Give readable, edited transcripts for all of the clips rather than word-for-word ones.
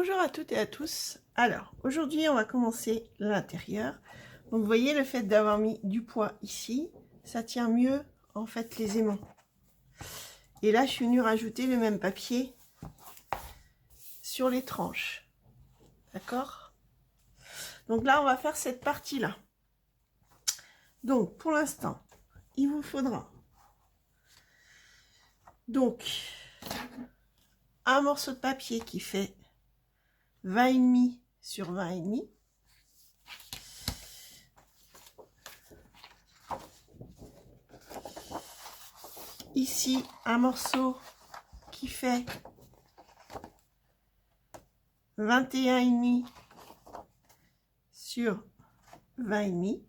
Bonjour à toutes et à tous. Alors, aujourd'hui, on va commencer l'intérieur. Donc, vous voyez, le fait d'avoir mis du poids ici, ça tient mieux, en fait, les aimants. Et là, je suis venue rajouter le même papier sur les tranches. D'accord? Donc là, on va faire cette partie-là. Donc, pour l'instant, il vous faudra donc un morceau de papier qui fait 20,5 sur 20,5. Ici, un morceau qui fait 21,5 sur 20,5.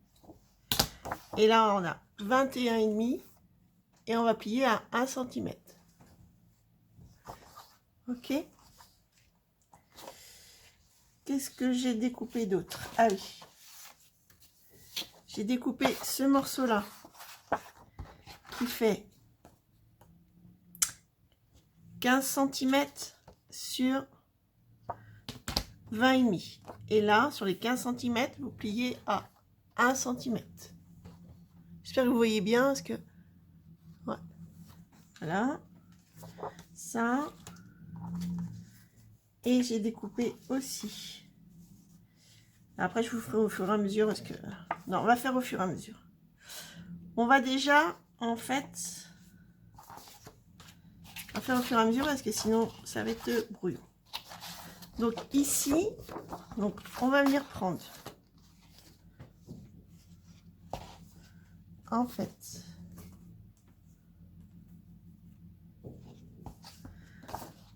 Et là, on a 21,5 et on va plier à 1 cm. Ok. Qu'est-ce que j'ai découpé d'autre? Ah oui. J'ai découpé ce morceau-là qui fait 15 cm sur 20,5. Et là, sur les 15 cm, vous pliez à 1 cm. J'espère que vous voyez bien, parce que... Ouais. Voilà. Ça. Et j'ai découpé aussi. Après, je vous ferai au fur et à mesure, parce que... Non, on va faire au fur et à mesure. On va déjà, en fait... On va faire au fur et à mesure, parce que sinon, ça va être brouillon. Donc, ici, donc, on va venir prendre... En fait...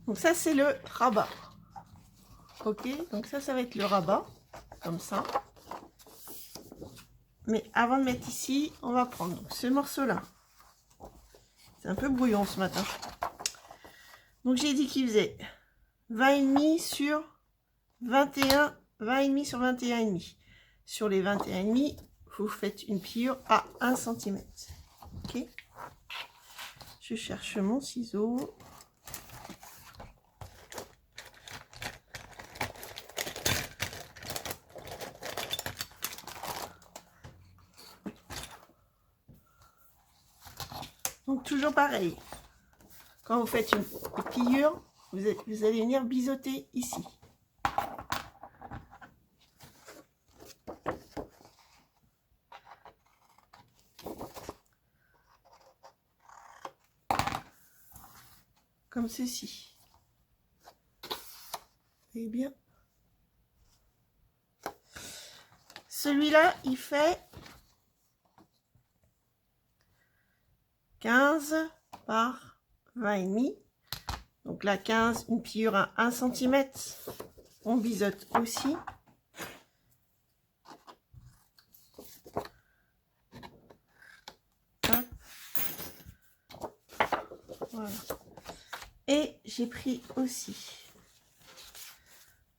Donc, ça, c'est le rabat. Ok, donc ça va être le rabat, comme ça. Mais avant de mettre ici, on va prendre ce morceau-là. C'est un peu brouillon ce matin. Donc j'ai dit qu'il faisait 20,5 sur 21, 20,5 sur 21,5. Sur les 21,5, vous faites une pliure à 1 cm. Ok. Je cherche mon ciseau. Donc toujours pareil, quand vous faites une pliure, vous allez venir biseauter ici. Comme ceci. Vous voyez bien. Celui-là, il fait 15 par 20,5. Donc là, 15, une pliure à 1 cm. On biseaute aussi. Hop. Voilà. Et j'ai pris aussi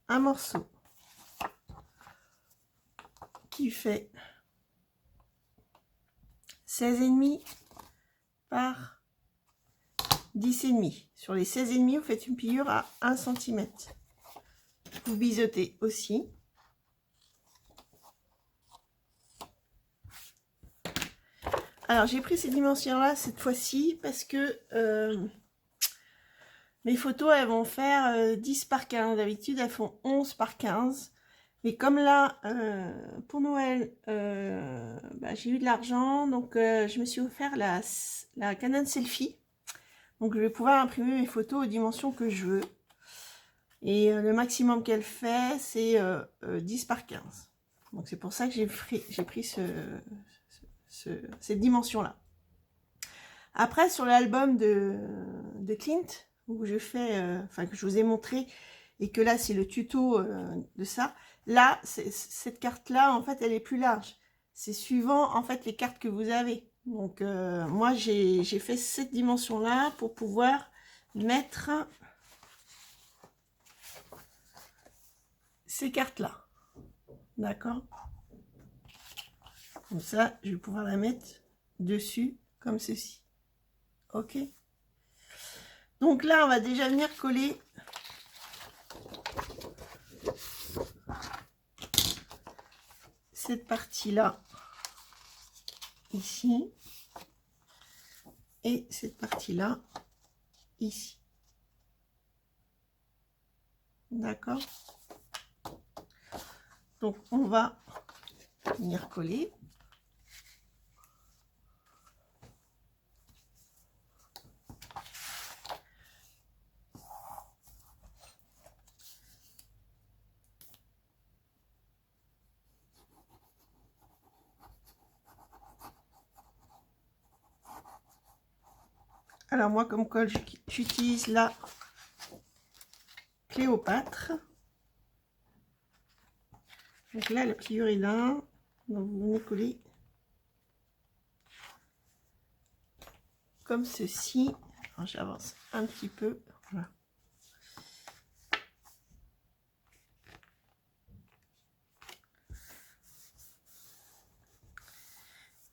un morceau qui fait 16,5 par 10,5. Sur les 16,5, vous faites une pliure à 1 cm. Vous biseautez aussi. Alors, j'ai pris ces dimensions-là cette fois-ci parce que mes photos, elles vont faire 10 par 15. D'habitude, elles font 11 par 15. Mais comme là, pour Noël, j'ai eu de l'argent, donc je me suis offert la Canon Selfie. Donc je vais pouvoir imprimer mes photos aux dimensions que je veux. Et le maximum qu'elle fait, c'est 10 par 15. Donc c'est pour ça que j'ai pris cette dimension-là. Après, sur l'album de Clint, où je fais, que je vous ai montré, et que là, c'est le tuto de ça. Là, cette carte-là, en fait, elle est plus large. C'est suivant, en fait, les cartes que vous avez. Donc, moi, j'ai fait cette dimension-là pour pouvoir mettre ces cartes-là. D'accord? Comme ça, je vais pouvoir la mettre dessus, comme ceci. Ok? Donc là, on va déjà venir coller cette partie-là ici et cette partie-là ici. D'accord? Donc, on va venir coller. Alors moi, comme colle, j'utilise la Cléopâtre. Donc là, la pliure est là. Donc vous venez coller comme ceci. Alors j'avance un petit peu. Voilà.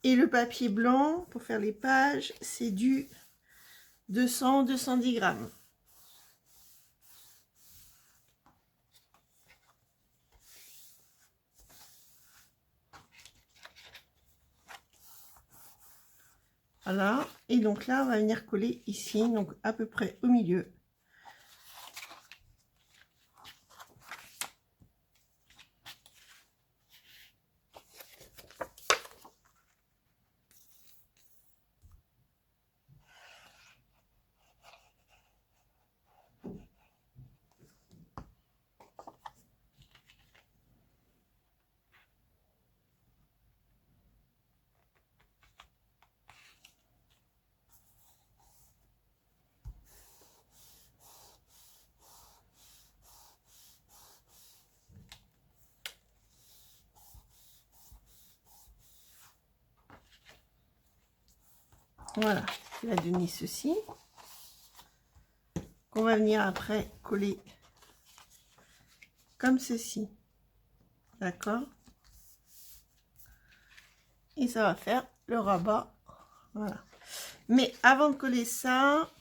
Et le papier blanc, pour faire les pages, c'est du 200-210 grammes. Voilà, et donc là on va venir coller ici, donc à peu près au milieu. Voilà, il a donné ceci. On va venir après coller comme ceci. D'accord? Et ça va faire le rabat. Voilà. Mais avant de coller ça,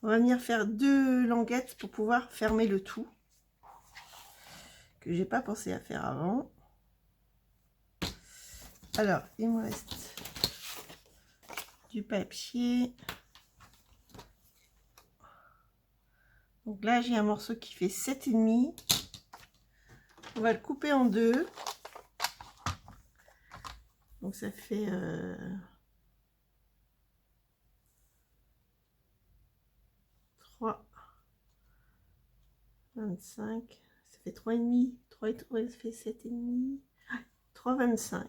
on va venir faire 2 languettes pour pouvoir fermer le tout. Que j'ai pas pensé à faire avant. Alors, il me reste du papier. Donc là, j'ai un morceau qui fait 7,5. On va le couper en 2. Donc ça fait 3, 25. Ça fait 3,5. 3 et 3, ça fait 7,5. 3,25.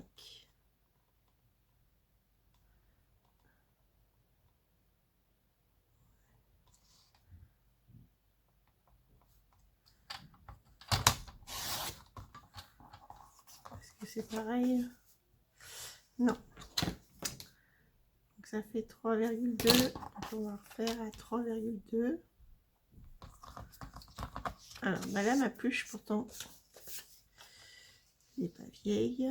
Est-ce que c'est pareil? Non. Donc ça fait 3,2. On va refaire à 3,2. Alors, bah là, ma pluche, pourtant, n'est pas vieille.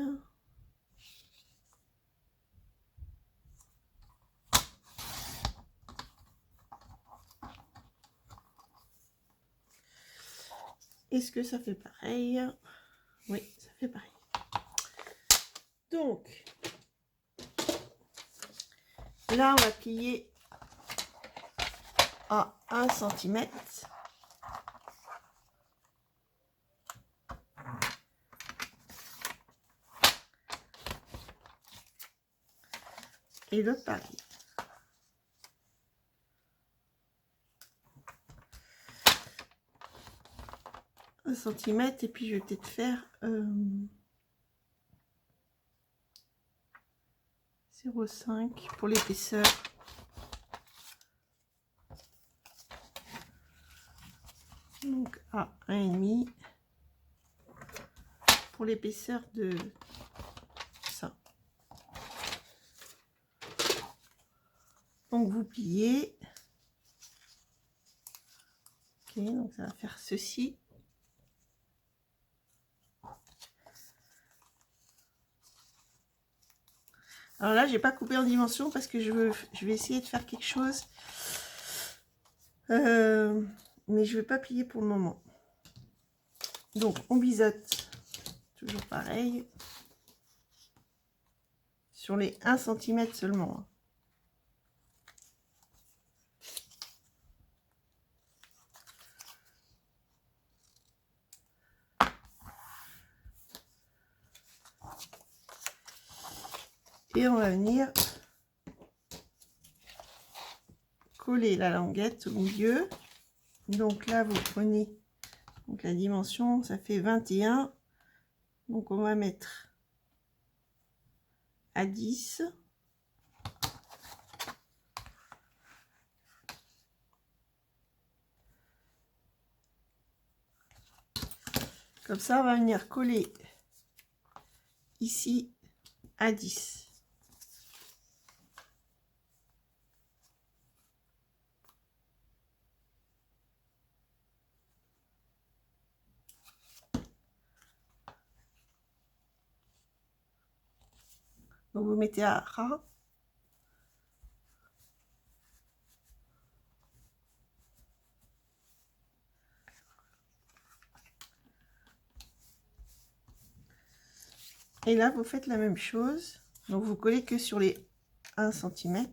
Est-ce que ça fait pareil? Oui, ça fait pareil. Donc, là, on va plier à 1 cm. Et l'autre pareil. Un centimètre, et puis je vais peut-être faire 0,5 pour l'épaisseur. Donc à 1,5 pour l'épaisseur de ça. Donc vous pliez. Ok, donc ça va faire ceci. Alors là, j'ai pas coupé en dimension parce que je vais essayer de faire quelque chose. Mais je vais pas plier pour le moment. Donc on biseute toujours pareil. Sur les 1 cm seulement. Et on va venir coller la languette au milieu. Donc là, vous prenez donc la dimension, ça fait 21. Donc on va mettre à 10. Comme ça, on va venir coller ici à 10. Donc vous mettez à ras. Et là, vous faites la même chose. Donc vous collez que sur les 1 cm.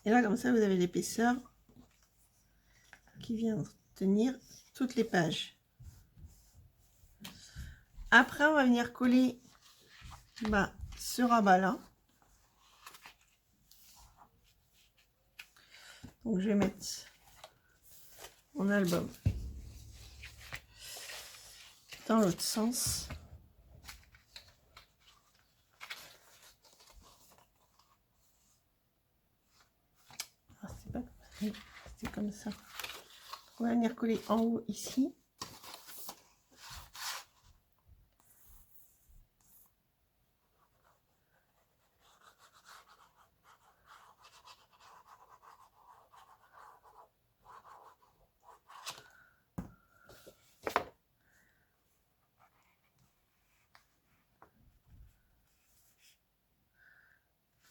Et là, comme ça, vous avez l'épaisseur qui vient tenir toutes les pages. Après, on va venir coller ce rabat-là. Donc, je vais mettre mon album dans l'autre sens. Ah, c'est pas c'est comme ça. On va venir coller en haut ici.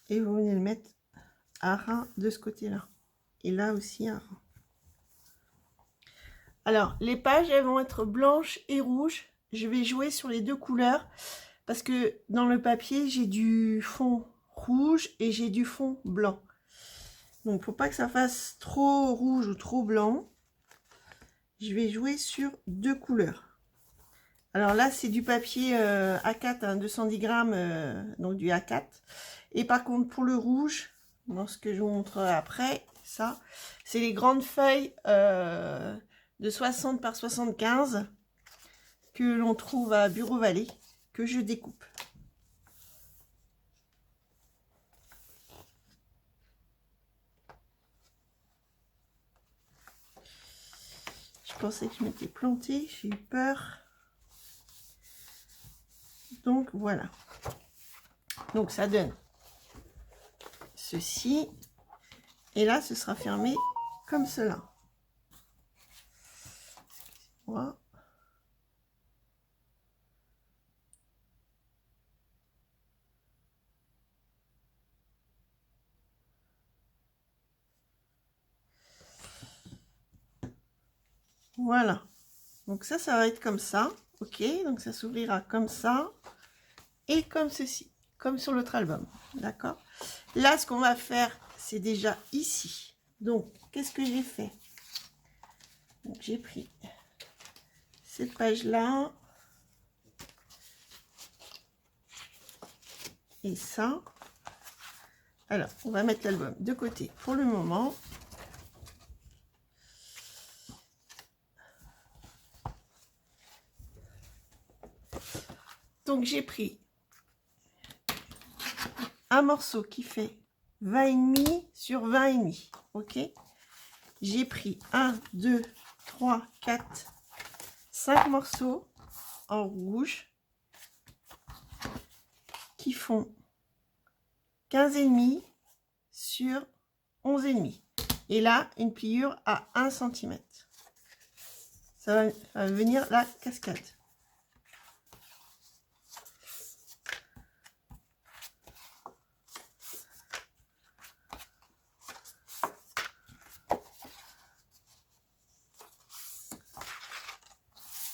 Et vous venez le mettre à ras de ce côté-là. Et là aussi à ras. Alors, les pages, elles vont être blanches et rouges. Je vais jouer sur les deux couleurs parce que dans le papier, j'ai du fond rouge et j'ai du fond blanc. Donc, faut pas que ça fasse trop rouge ou trop blanc. Je vais jouer sur deux couleurs. Alors là, c'est du papier A4, hein, 210 grammes, donc du A4. Et par contre, pour le rouge, dans ce que je vous montrerai après, ça, c'est les grandes feuilles de 60 par 75 que l'on trouve à Bureau Vallée, que je découpe. Je pensais que je m'étais plantée, j'ai eu peur. Donc voilà. Donc ça donne ceci. Et là, ce sera fermé comme cela. Voilà. Voilà. Donc ça va être comme ça. Ok, donc ça s'ouvrira comme ça. Et comme ceci. Comme sur l'autre album. D'accord? Là, ce qu'on va faire, c'est déjà ici. Donc, qu'est-ce que j'ai fait? J'ai pris cette page-là. Et ça. Alors, on va mettre l'album de côté pour le moment. Donc, j'ai pris un morceau qui fait 20,5 sur 20,5. Ok? J'ai pris 1, 2, 3, 4, 5 morceaux en rouge qui font 15,5 sur 11,5. Et là, une pliure à 1 cm. Ça va venir la cascade.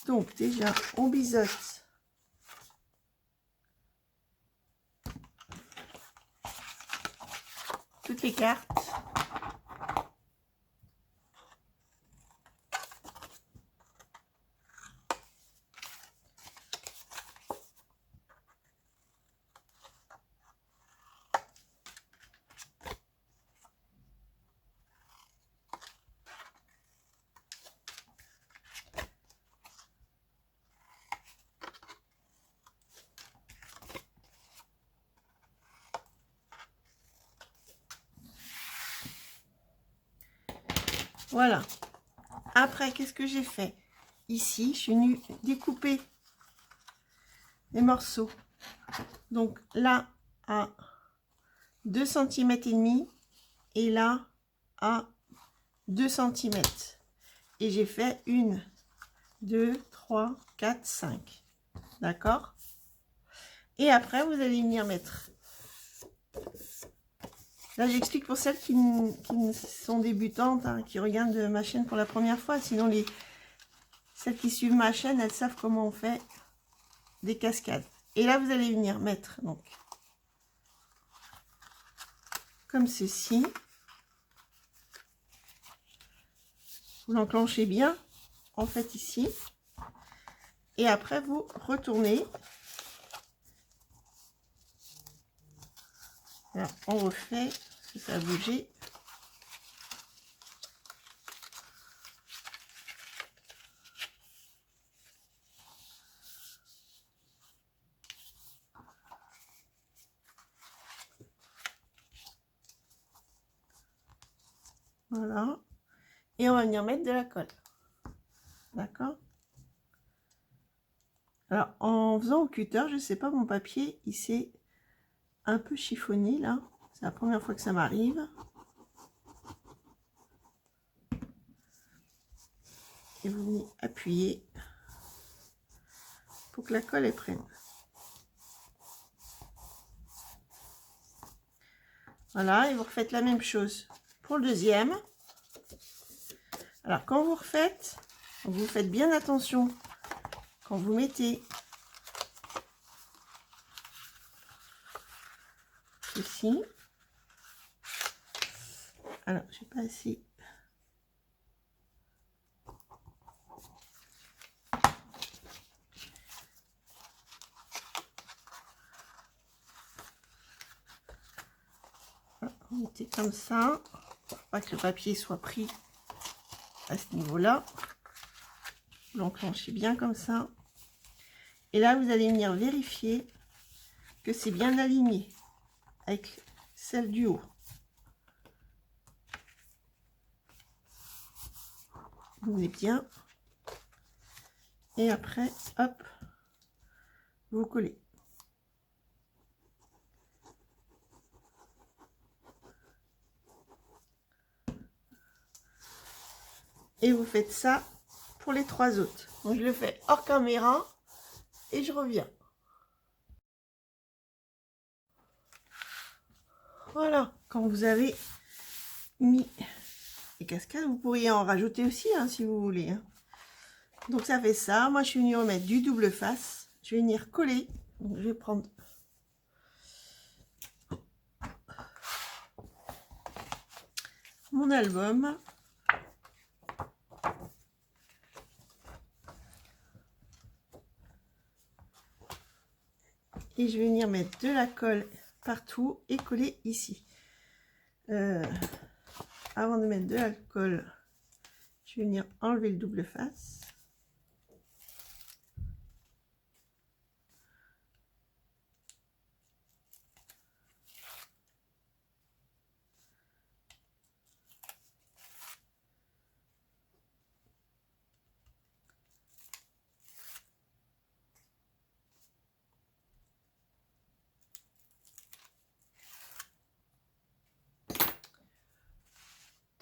Donc déjà, on biseaute toutes les cartes. Voilà. Après, qu'est-ce que j'ai fait? Ici, je suis venue découper les morceaux. Donc là, à 2 cm et demi et là, à 2 cm. Et j'ai fait 1, 2, 3, 4, 5. D'accord? Et après, vous allez venir mettre... Là, j'explique pour celles qui sont débutantes, hein, qui regardent ma chaîne pour la première fois. Sinon, celles qui suivent ma chaîne, elles savent comment on fait des cascades. Et là, vous allez venir mettre, donc, comme ceci. Vous l'enclenchez bien, en fait, ici. Et après, vous retournez. Alors, on refait, parce que ça a bougé. Voilà. Et on va venir mettre de la colle. D'accord? Alors, en faisant au cutter, je sais pas, mon papier, il s'est un peu chiffonné, là. C'est la première fois que ça m'arrive. Et vous venez appuyer pour que la colle elle prenne. Voilà, et vous refaites la même chose pour le deuxième. Alors, quand vous refaites, vous faites bien attention quand vous mettez ceci. Alors, je sais pas si... Vous mettez comme ça, pour pas que le papier soit pris à ce niveau-là. Vous l'enclenchez bien comme ça. Et là, vous allez venir vérifier que c'est bien aligné avec celle du haut. Vous mettez bien. Et après, hop, vous collez. Et vous faites ça pour les 3 autres. Donc je le fais hors caméra et je reviens. Voilà, quand vous avez mis les cascades, vous pourriez en rajouter aussi, hein, si vous voulez. Hein. Donc ça fait ça. Moi, je suis venue remettre du double face. Je vais venir coller. Donc, je vais prendre mon album. Et je vais venir mettre de la colle partout et coller ici. Avant de mettre de la colle, je vais venir enlever le double face.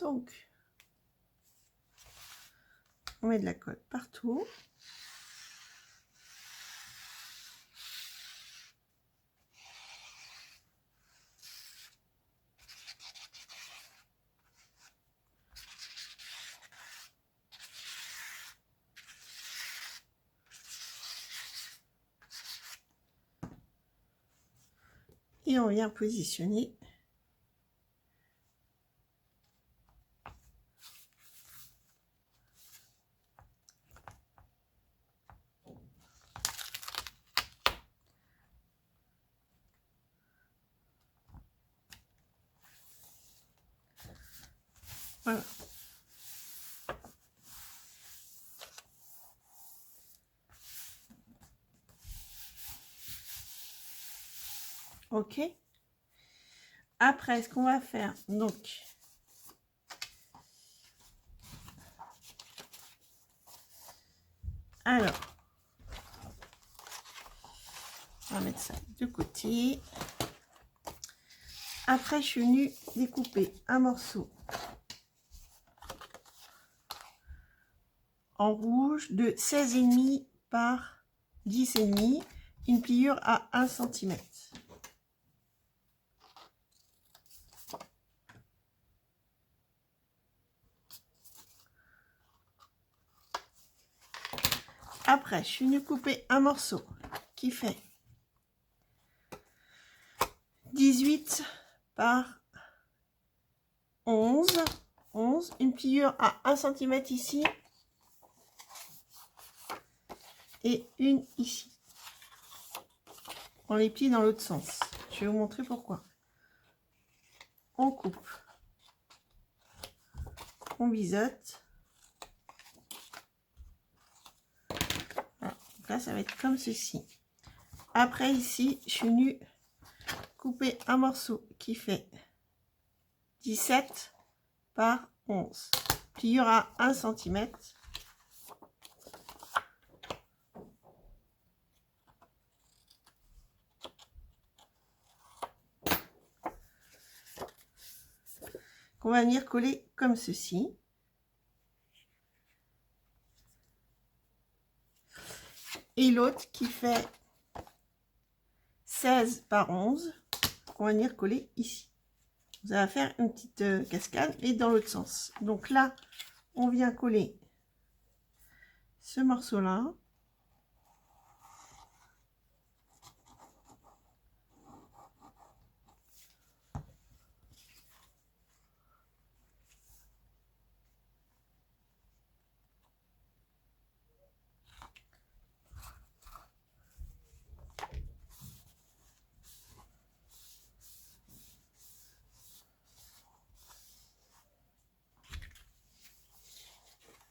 Donc, on met de la colle partout. Et on vient positionner voilà. Ok. Après, ce qu'on va faire, donc, alors, on va mettre ça de côté. Après, je suis venue découper un morceau en rouge de 16,5 par 10,5, une pliure à 1 cm. Après, je suis venue couper un morceau qui fait 18 par 11, une pliure à 1 cm ici et une ici. On les plie dans l'autre sens. Je vais vous montrer pourquoi. On coupe, on biseute. Voilà. Donc là, ça va être comme ceci. Après, ici, je suis venue couper un morceau qui fait 17 par 11. Pliure à 1 cm. Qu'on va venir coller comme ceci. Et l'autre qui fait 16 par 11, qu'on va venir coller ici. Vous allez faire une petite cascade et dans l'autre sens. Donc là, on vient coller ce morceau-là.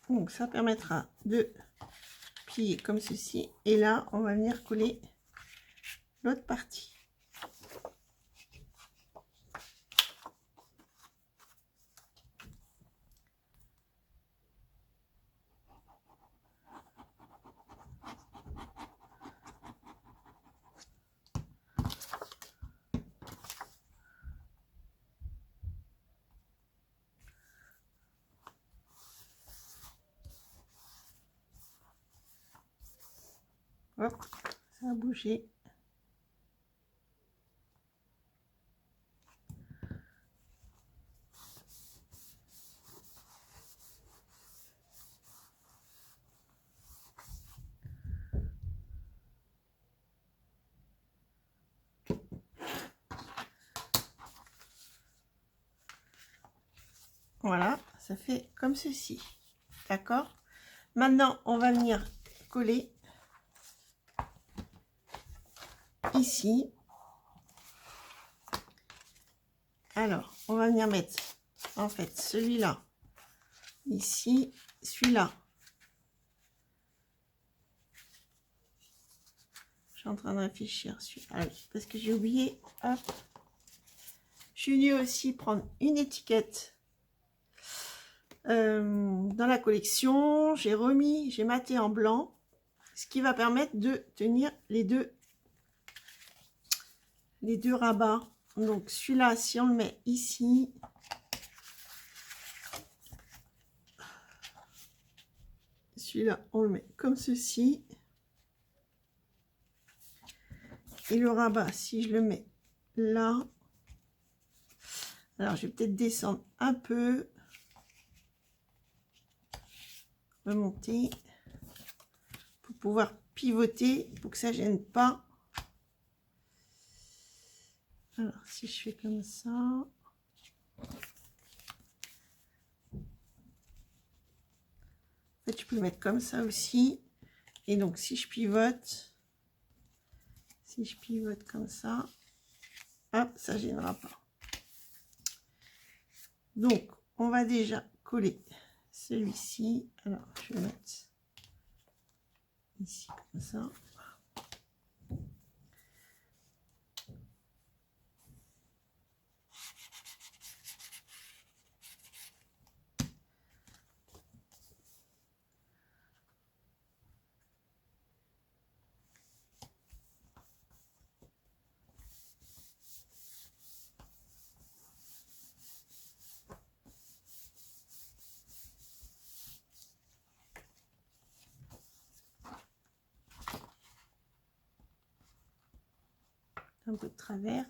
Donc ça permettra de plier comme ceci. Et là, on va venir coller l'autre partie. Hop, ça a bougé. Voilà, ça fait comme ceci. D'accord? Maintenant, on va venir coller ici. Alors, on va venir mettre en fait celui-là ici, celui-là. Je suis en train de réfléchir parce que j'ai oublié. Hop. Je suis venue aussi prendre une étiquette dans la collection. J'ai maté en blanc, ce qui va permettre de tenir les deux rabats. Donc celui-là, si on le met ici, celui-là, on le met comme ceci. Et le rabat, si je le mets là, alors je vais peut-être descendre un peu, remonter, pour pouvoir pivoter, pour que ça gêne pas. Alors si je fais comme ça, en fait je peux le mettre comme ça aussi. Et donc si je pivote comme ça, hop, ça gênera pas. Donc on va déjà coller celui-ci. Alors je vais mettre ici comme ça. Un peu de travers.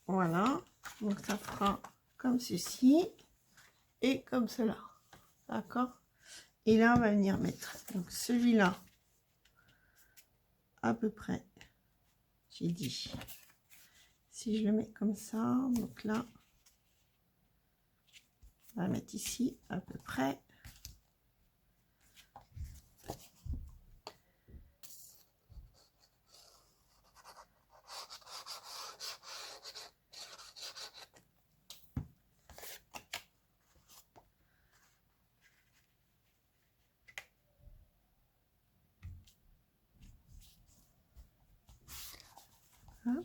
Voilà, donc ça fera comme ceci et comme cela, d'accord. Et là on va venir mettre donc celui-là à peu près, j'ai dit, si je le mets comme ça, donc là on va mettre ici à peu près. Hop.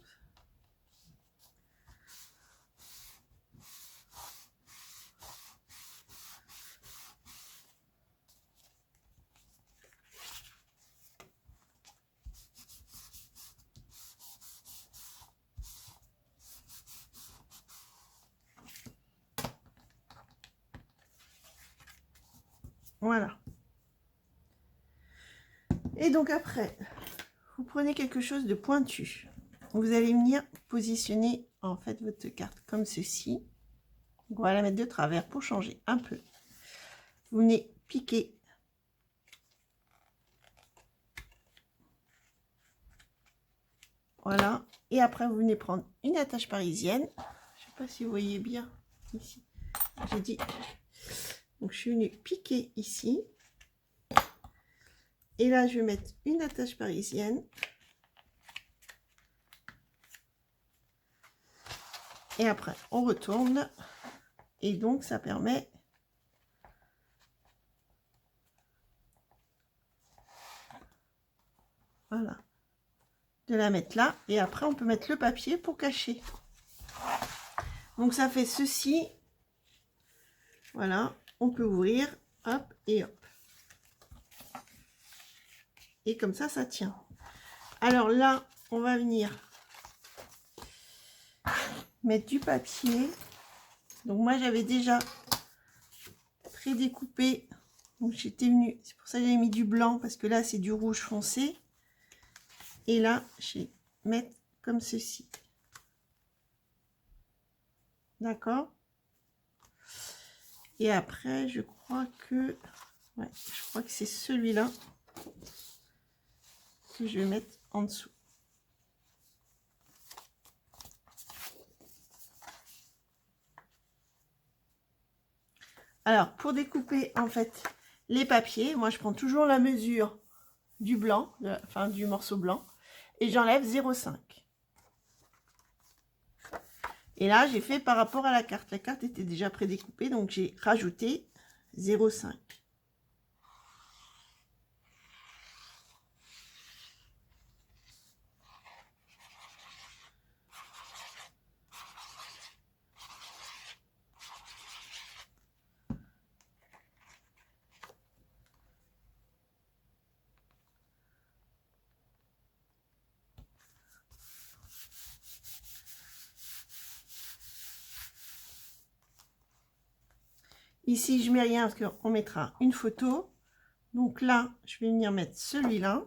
Voilà. Et donc après, vous prenez quelque chose de pointu. Vous allez venir positionner en fait votre carte comme ceci. Donc on va la mettre de travers pour changer un peu. Vous venez piquer. Voilà. Et après, vous venez prendre une attache parisienne. Je sais pas si vous voyez bien ici. J'ai dit. Donc, je suis venue piquer ici. Et là, je vais mettre une attache parisienne. Et après, on retourne. Et donc, ça permet... Voilà. De la mettre là. Et après, on peut mettre le papier pour cacher. Donc, ça fait ceci. Voilà. On peut ouvrir. Hop et hop. Et comme ça, ça tient. Alors là, on va venir mettre du papier. Donc moi, j'avais déjà prédécoupé. Donc j'étais venue, c'est pour ça que j'ai mis du blanc, parce que là, c'est du rouge foncé. Et là, je vais mettre comme ceci. D'accord? Et après, je crois que... Ouais, je crois que c'est celui-là que je vais mettre en dessous. Alors, pour découper, en fait, les papiers, moi, je prends toujours la mesure du blanc, enfin, du morceau blanc, et j'enlève 0,5. Et là, j'ai fait par rapport à la carte. La carte était déjà prédécoupée, donc j'ai rajouté 0,5. Ici, je mets rien parce qu'on mettra une photo. Donc là, je vais venir mettre celui-là.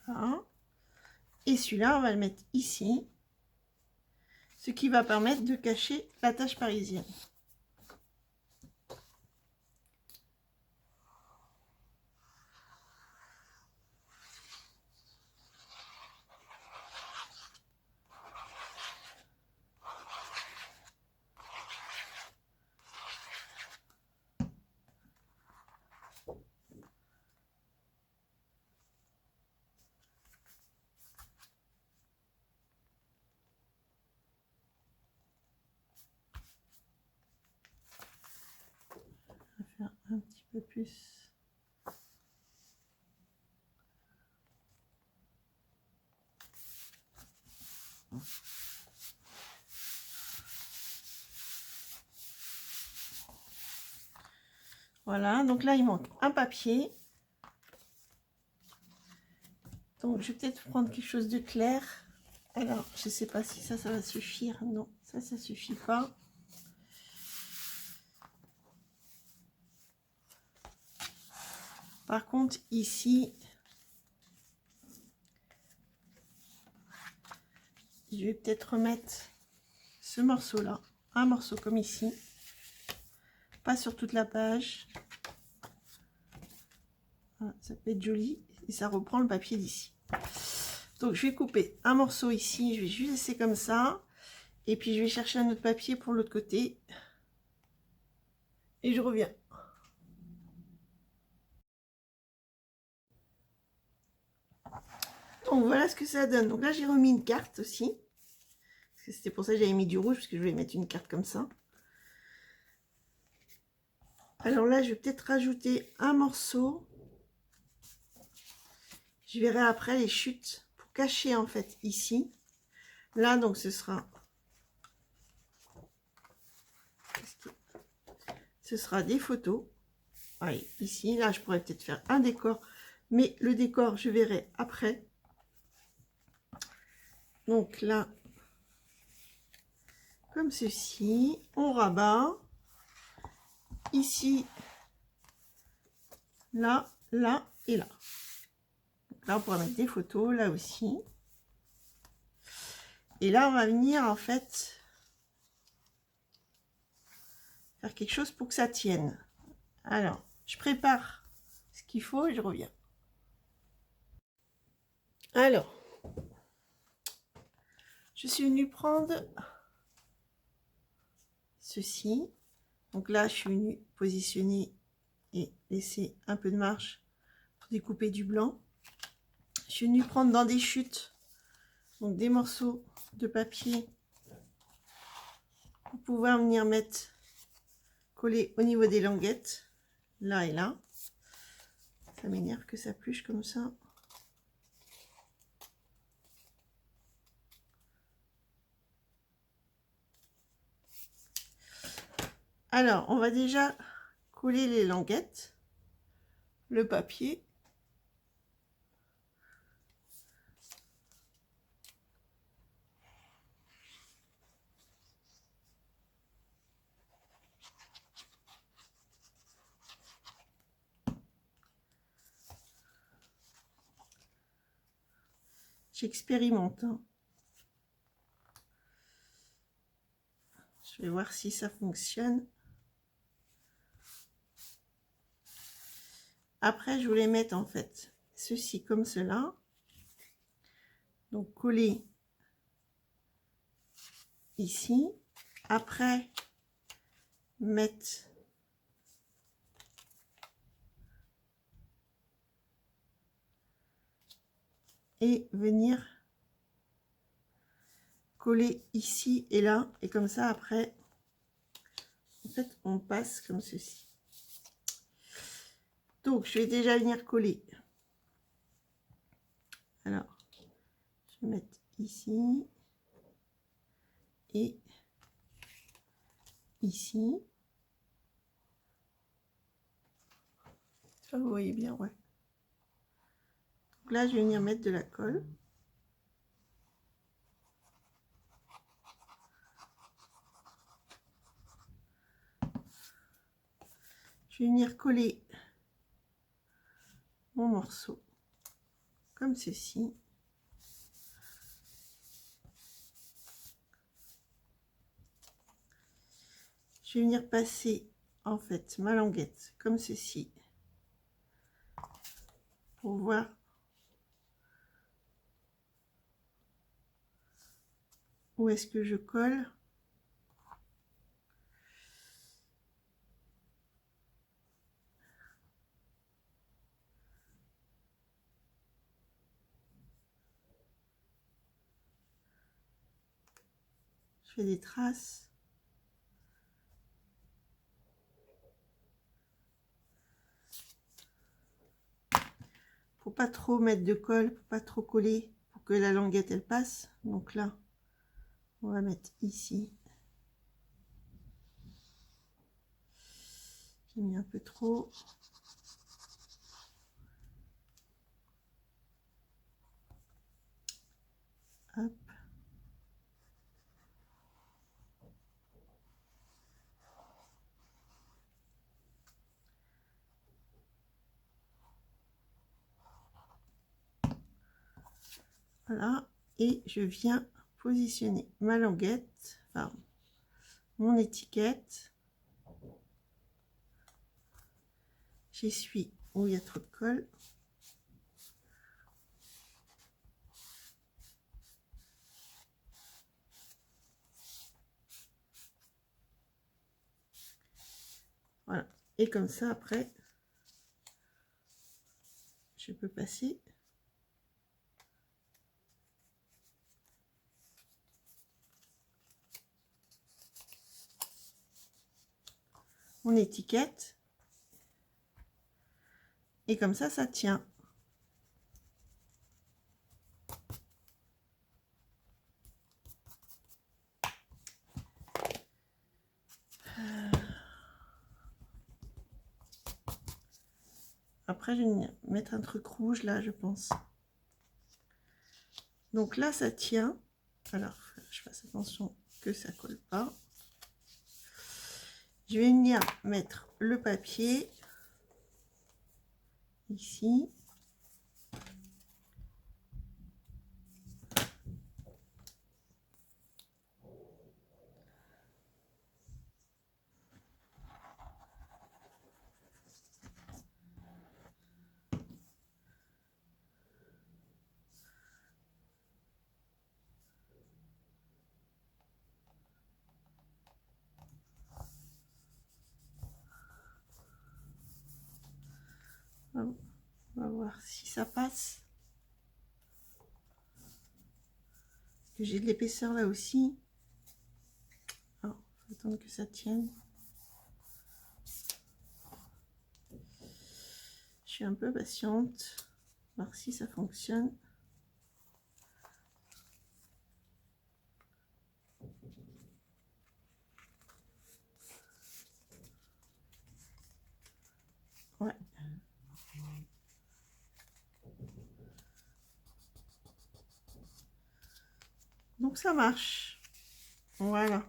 Voilà. Et celui-là, on va le mettre ici. Ce qui va permettre de cacher la tache parisienne. On va faire un petit peu plus. Voilà, donc là il manque un papier. Donc je vais peut-être prendre quelque chose de clair. Alors, je ne sais pas si ça va suffire. Non, ça suffit pas. Par contre, ici, je vais peut-être remettre ce morceau-là. Un morceau comme ici. Pas sur toute la page. Voilà, ça peut être joli. Et ça reprend le papier d'ici. Donc, je vais couper un morceau ici. Je vais juste laisser comme ça. Et puis, je vais chercher un autre papier pour l'autre côté. Et je reviens. Donc, voilà ce que ça donne. Donc là, j'ai remis une carte aussi. Parce que c'était pour ça que j'avais mis du rouge. Parce que je voulais mettre une carte comme ça. Alors là, je vais peut-être rajouter un morceau. Je verrai après les chutes pour cacher en fait ici. Là, donc ce sera des photos. Allez, ici, là, je pourrais peut-être faire un décor. Mais le décor, je verrai après. Donc là, comme ceci, on rabat. Ici, là, là et là. Donc là, on pourra mettre des photos, là aussi. Et là, on va venir en fait faire quelque chose pour que ça tienne. Alors, je prépare ce qu'il faut et je reviens. Alors, je suis venue prendre ceci. Donc là, je suis venue positionner et laisser un peu de marge pour découper du blanc. Je suis venue prendre dans des chutes, donc des morceaux de papier pour pouvoir venir mettre, coller au niveau des languettes, là et là. Ça m'énerve que ça pluche comme ça. Alors, on va déjà coller les languettes, le papier. J'expérimente. Hein. Je vais voir si ça fonctionne. Après, je voulais mettre en fait ceci comme cela. Donc, coller ici. Après, mettre et venir coller ici et là. Et comme ça, après, en fait, on passe comme ceci. Donc, je vais déjà venir coller. Alors, je vais mettre ici et ici. Ça, vous voyez bien, ouais. Donc là, je vais venir mettre de la colle. Je vais venir coller mon morceau comme ceci. Je vais venir passer en fait ma languette comme ceci pour voir où est-ce que je colle. Je fais des traces. Faut pas trop mettre de colle, faut pas trop coller pour que la languette elle passe. Donc là, on va mettre ici. J'ai mis un peu trop. Hop. Voilà. Et je viens positionner ma languette, enfin mon étiquette. J'essuie où il y a trop de colle. Voilà. Et comme ça, après, je peux passer mon étiquette. Et comme ça tient. Après, je vais mettre un truc rouge là, je pense. Donc là, ça tient. Alors, je fasse attention que ça colle pas. Je vais venir mettre le papier ici. On va voir si ça passe. Que j'ai de l'épaisseur là aussi. Alors, faut attendre que ça tienne. Je suis un peu patiente. Voir si ça fonctionne. Ouais. Donc ça marche. Voilà.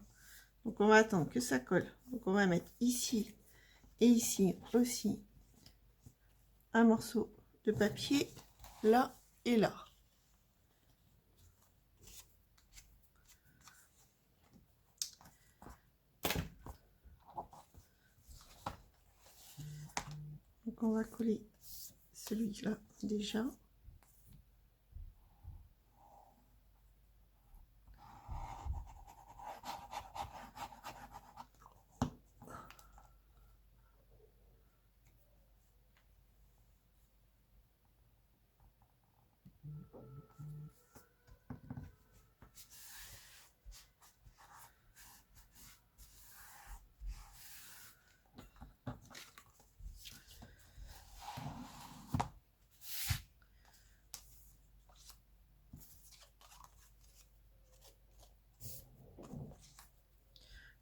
Donc on va attendre que ça colle. Donc on va mettre ici et ici aussi un morceau de papier là et là. Donc on va coller celui-là déjà.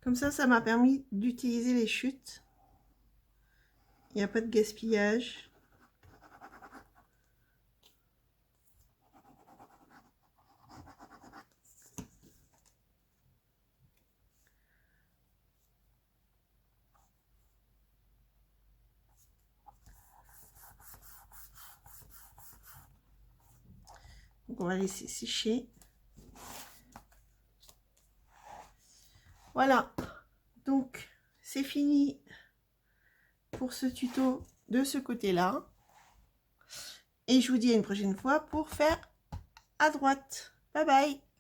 Comme ça m'a permis d'utiliser les chutes. Il n'y a pas de gaspillage. Donc on va laisser sécher. Voilà, donc c'est fini pour ce tuto de ce côté-là. Et je vous dis à une prochaine fois pour faire à droite. Bye bye!